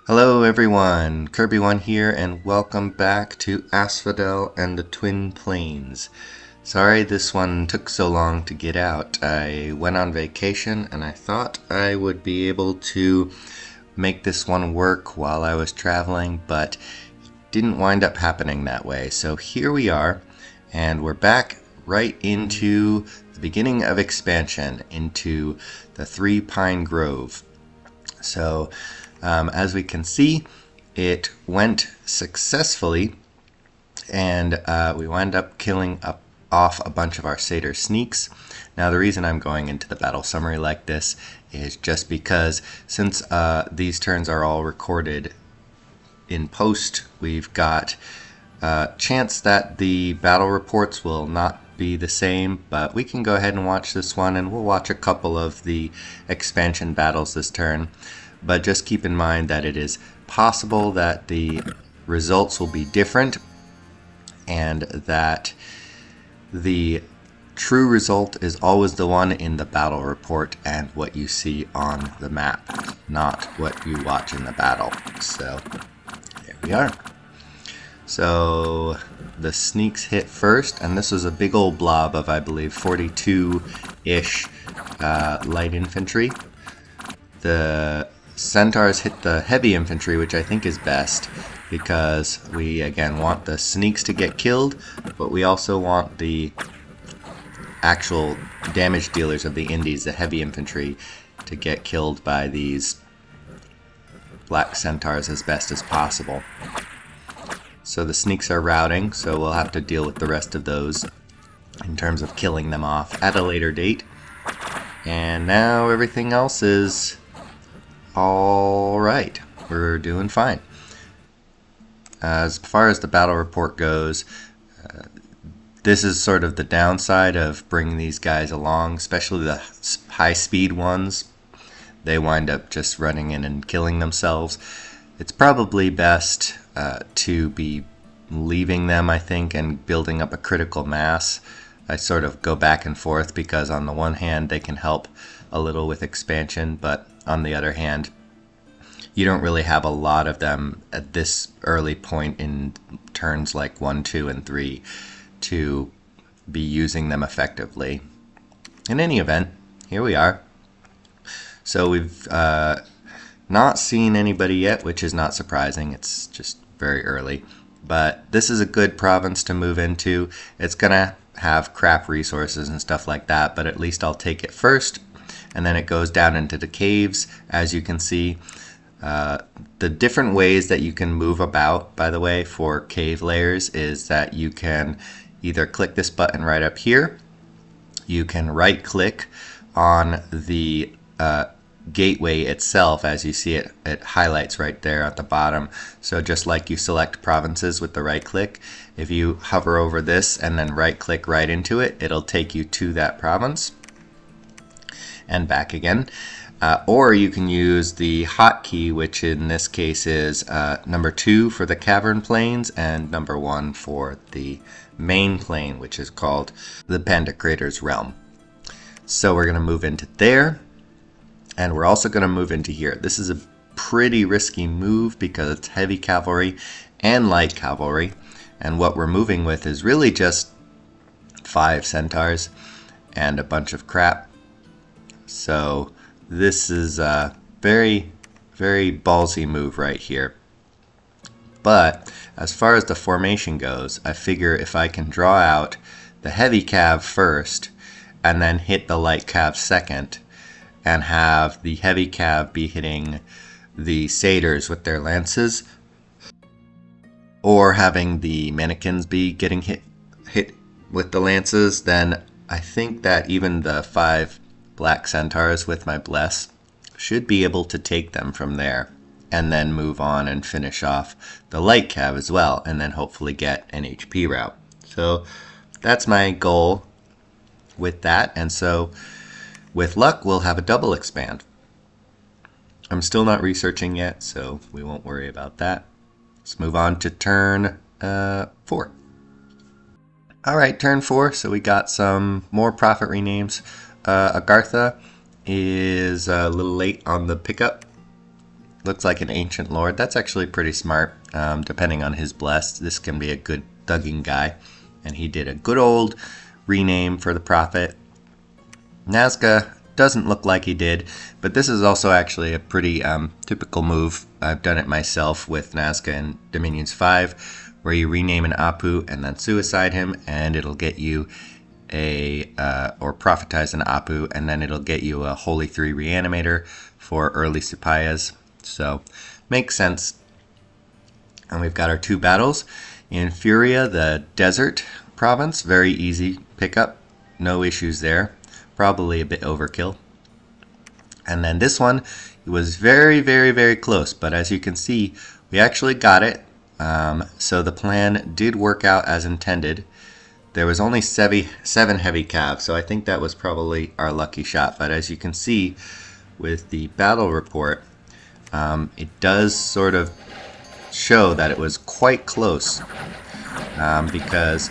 Hello everyone, Kirby1 here, and welcome back to Asphodel and the Twin Plains. Sorry this one took so long to get out. I went on vacation and I thought I would be able to make this one work while I was traveling, but it didn't wind up happening that way. So here we are, and we're back right into the beginning of expansion into the Three Pine Grove. So as we can see, it went successfully, and we wound up killing off a bunch of our satyr sneaks. Now the reason I'm going into the battle summary like this is just because since these turns are all recorded in post, we've got a chance that the battle reports will not be the same, but we can go ahead and watch this one, and we'll watch a couple of the expansion battles this turn. But just keep in mind that it is possible that the results will be different, and that the true result is always the one in the battle report and what you see on the map, not what you watch in the battle. So there we are. So the sneaks hit first, and this was a big old blob of, I believe, 42-ish light infantry. The centaurs hit the heavy infantry, which I think is best, because we again want the sneaks to get killed, but we also want the actual damage dealers of the indies, the heavy infantry, to get killed by these black centaurs as best as possible. So the sneaks are routing, so we'll have to deal with the rest of those in terms of killing them off at a later date. And now everything else is alright. We're doing fine. As far as the battle report goes, this is sort of the downside of bringing these guys along, especially the high-speed ones. They wind up just running in and killing themselves. It's probably best to be leaving them, I think, and building up a critical mass. I sort of go back and forth because on the one hand they can help a little with expansion, but on the other hand you don't really have a lot of them at this early point in turns like 1, 2, and 3 to be using them effectively. In any event, here we are. So we've not seen anybody yet, which is not surprising. It's just very early. But this is a good province to move into. It's gonna have crap resources and stuff like that, but at least I'll take it first. And then it goes down into the caves, as you can see. The different ways that you can move about, by the way, for cave layers is that you can either click this button right up here. You can right click on the gateway itself. As you see, it highlights right there at the bottom. So just like you select provinces with the right click, if you hover over this and then right click right into it, it'll take you to that province and back again. Or you can use the hotkey, which in this case is number 2 for the cavern plains and number 1 for the main plain, which is called the Panda Crater's Realm. So we're going to move into there, and we're also going to move into here. This is a pretty risky move because it's heavy cavalry and light cavalry, and what we're moving with is really just 5 centaurs and a bunch of crap. So this is a very, very ballsy move right here. But as far as the formation goes, I figure if I can draw out the heavy cav first and then hit the light cav second, and have the heavy cav be hitting the satyrs with their lances, or having the mannequins be getting hit with the lances, then I think that even the 5 black centaurs with my bless should be able to take them from there, and then move on and finish off the light cav as well, and then hopefully get an HP route. So that's my goal with that, and so with luck we'll have a double expand. I'm still not researching yet, so we won't worry about that. Let's move on to turn 4. Alright, turn 4, so we got some more profit renames. Agartha is a little late on the pickup. looks like an ancient lord. That's actually pretty smart. Depending on his bless, this can be a good thugging guy. And he did a good old rename for the prophet. Nazca doesn't look like he did, but this is also actually a pretty typical move. I've done it myself with Nazca in Dominions 5, where you rename an Apu and then suicide him, and it'll get you or prophetize an Apu, and then it'll get you a Holy 3 Reanimator for early Supayas. So, makes sense. And we've got our 2 battles. In Furia, the desert province, very easy pickup, no issues there. Probably a bit overkill. And then this one, it was very, very, very close, but as you can see, we actually got it. So the plan did work out as intended. There was only 7 heavy calves, so I think that was probably our lucky shot. But as you can see with the battle report, it does sort of show that it was quite close, because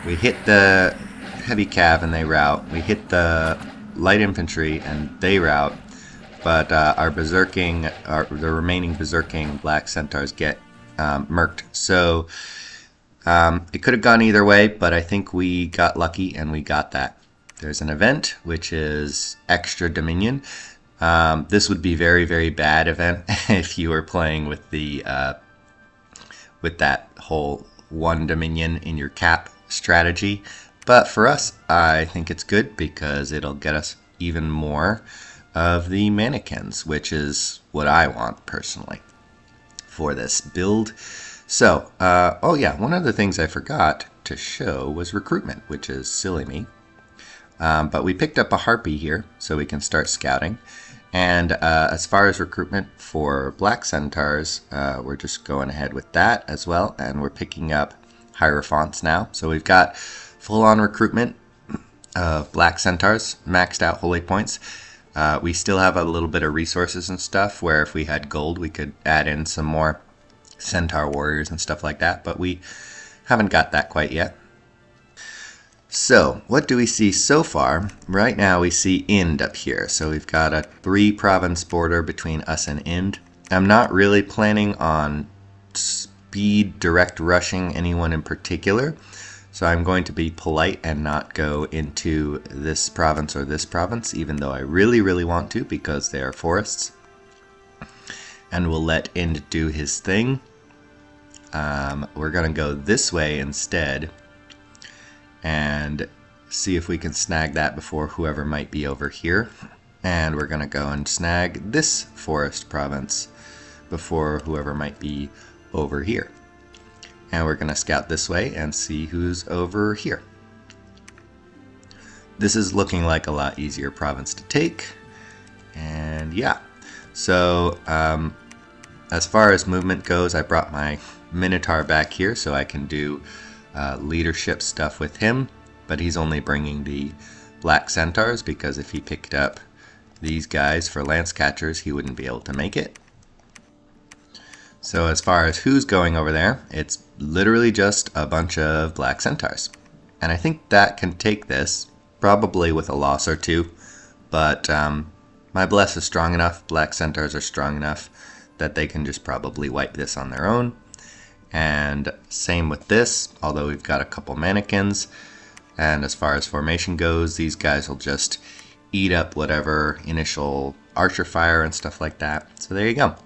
we hit the heavy cav and they rout. We hit the light infantry and they rout. But the remaining berserking black centaurs get murked. So it could have gone either way, but I think we got lucky and we got that. There's an event which is extra dominion. This would be very, very bad event if you were playing with the with that whole 1 dominion in your cap strategy. But for us, I think it's good because it'll get us even more of the mannequins, which is what I want personally for this build. So, oh yeah, one of the things I forgot to show was recruitment, which is silly me. But we picked up a harpy here, so we can start scouting. And as far as recruitment for black centaurs, we're just going ahead with that as well, and we're picking up hierophants now. So we've got full-on recruitment of black centaurs, maxed out holy points. We still have a little bit of resources and stuff where if we had gold we could add in some more centaur warriors and stuff like that, but we haven't got that quite yet. So what do we see so far? Right now we see Ind up here, so we've got a 3-province border between us and Ind. I'm not really planning on speed direct rushing anyone in particular, so I'm going to be polite and not go into this province or this province, even though I really, really want to because they are forests. And we'll let Ind do his thing. We're going to go this way instead and see if we can snag that before whoever might be over here. And we're going to go and snag this forest province before whoever might be over here. And we're going to scout this way and see who's over here. This is looking like a lot easier province to take. And yeah, so as far as movement goes, I brought my Minotaur back here so I can do leadership stuff with him. But he's only bringing the black centaurs because if he picked up these guys for lance catchers, he wouldn't be able to make it. So as far as who's going over there, it's literally just a bunch of black centaurs. And I think that can take this, probably with a loss or 2. But my bless is strong enough, black centaurs are strong enough that they can just probably wipe this on their own. And same with this, although we've got a couple mannequins. And as far as formation goes, these guys will just eat up whatever initial archer fire and stuff like that. So there you go.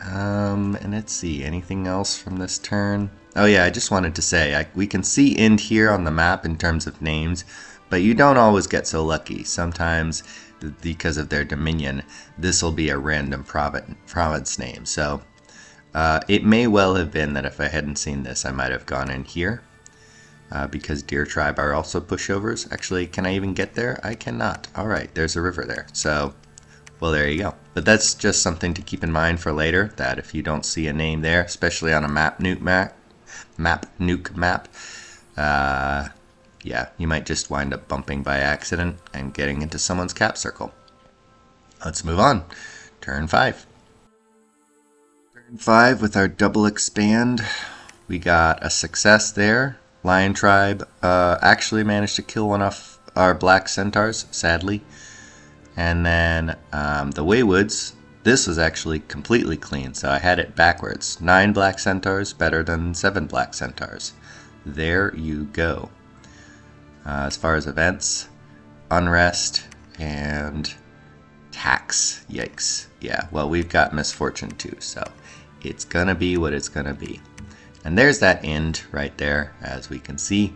And let's see, anything else from this turn? Oh yeah, I just wanted to say, we can see Ind here on the map in terms of names, but you don't always get so lucky. Sometimes, because of their dominion, this will be a random province name. So it may well have been that if I hadn't seen this, I might have gone in here. Because Deer Tribe are also pushovers. Actually, can I even get there? I cannot. Alright, there's a river there. So, well, there you go. But that's just something to keep in mind for later, that if you don't see a name there, especially on a map nuke map, yeah, you might just wind up bumping by accident and getting into someone's cap circle. Let's move on. Turn 5. Turn 5 with our double expand. We got a success there. Lion Tribe actually managed to kill one of our black centaurs, sadly. And then the Waywoods this was actually completely clean, so I had it backwards. 9 black centaurs better than 7 black centaurs. There you go. As far as events, unrest, and tax. Yikes. Yeah, well, we've got misfortune too, so it's gonna be what it's gonna be. And there's that end right there, as we can see.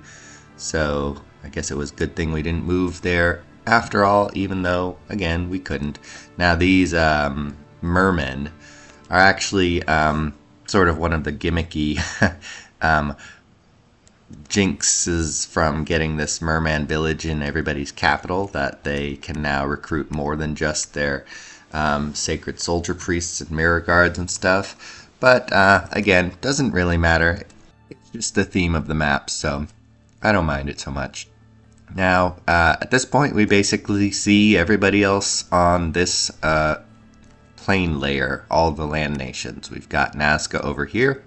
So I guess it was a good thing we didn't move there after all, even though, again, we couldn't. Now these mermen are actually sort of one of the gimmicky jinxes from getting this merman village in everybody's capital, that they can now recruit more than just their sacred soldier priests and mirror guards and stuff. But again, doesn't really matter. It's just the theme of the map, so I don't mind it so much. Now, at this point, we basically see everybody else on this plain layer, all the land nations. We've got Nazca over here.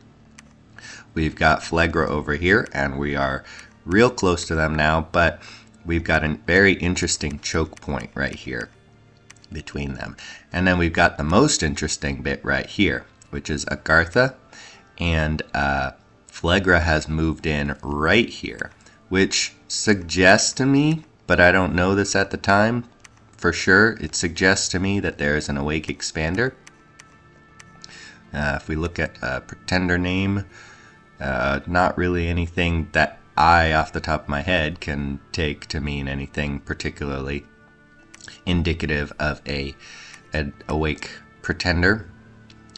We've got Phlegra over here, and we are real close to them now, but we've got a very interesting choke point right here between them. And then we've got the most interesting bit right here, which is Agartha, and Phlegra has moved in right here, which suggests to me, but I don't know this at the time for sure, it suggests to me that there is an awake expander. If we look at pretender name, not really anything that I, off the top of my head, can take to mean anything particularly indicative of an awake pretender.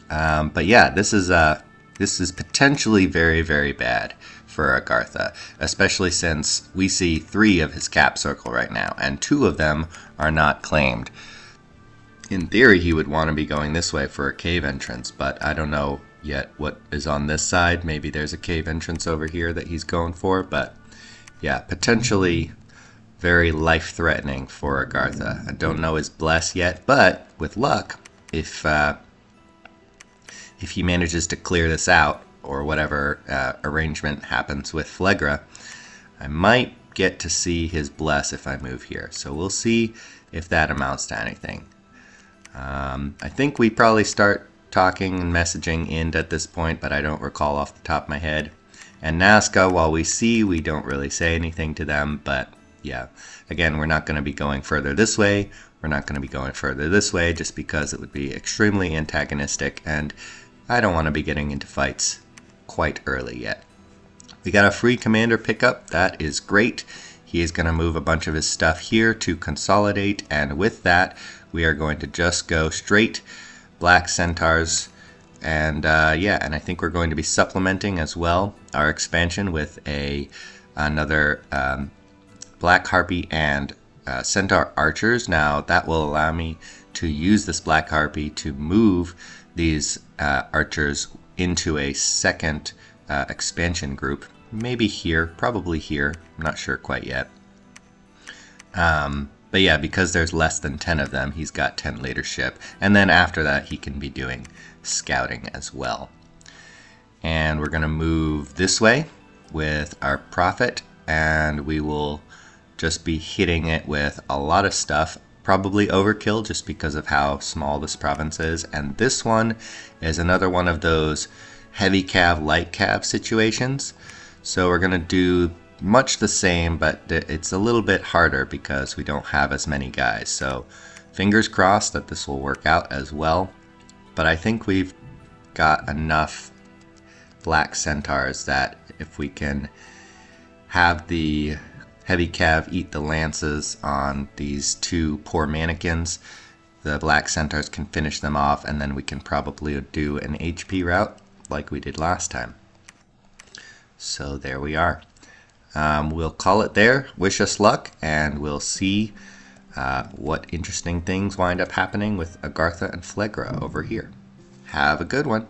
But yeah, this is potentially very, very bad for Agartha, especially since we see 3 of his cap circle right now, and 2 of them are not claimed. In theory, he would want to be going this way for a cave entrance, but I don't know yet what is on this side. Maybe there's a cave entrance over here that he's going for, but yeah, potentially very life-threatening for Agartha. I don't know his bless yet, but with luck, if he manages to clear this out, or whatever arrangement happens with Phlegra, I might get to see his bless if I move here. So we'll see if that amounts to anything. I think we probably start talking and messaging Ind at this point, but I don't recall off the top of my head. And Nazca, while we don't really say anything to them, but yeah, again, we're not going to be going further this way. We're not going to be going further this way, just because it would be extremely antagonistic, and I don't want to be getting into fights quite early yet. We got a free commander pickup. That is great. He is going to move a bunch of his stuff here to consolidate, and with that, we are going to just go straight black centaurs, and yeah, and I think we're going to be supplementing as well our expansion with another black harpy and centaur archers. Now that will allow me to use this black harpy to move these archers into a second expansion group, maybe here, probably here, I'm not sure quite yet. But yeah, because there's less than 10 of them, he's got 10 leadership. And then after that, he can be doing scouting as well. And we're going to move this way with our prophet, and we will just be hitting it with a lot of stuff. Probably overkill just because of how small this province is. And this one is another one of those heavy cav, light cav situations. So we're going to do much the same, but it's a little bit harder because we don't have as many guys. So fingers crossed that this will work out as well. But I think we've got enough black centaurs that if we can have the heavy cav eat the lances on these 2 poor mannequins, the black centaurs can finish them off, and then we can probably do an HP route like we did last time. So there we are. We'll call it there. Wish us luck, and we'll see what interesting things wind up happening with Agartha and Phlegra over here. Have a good one.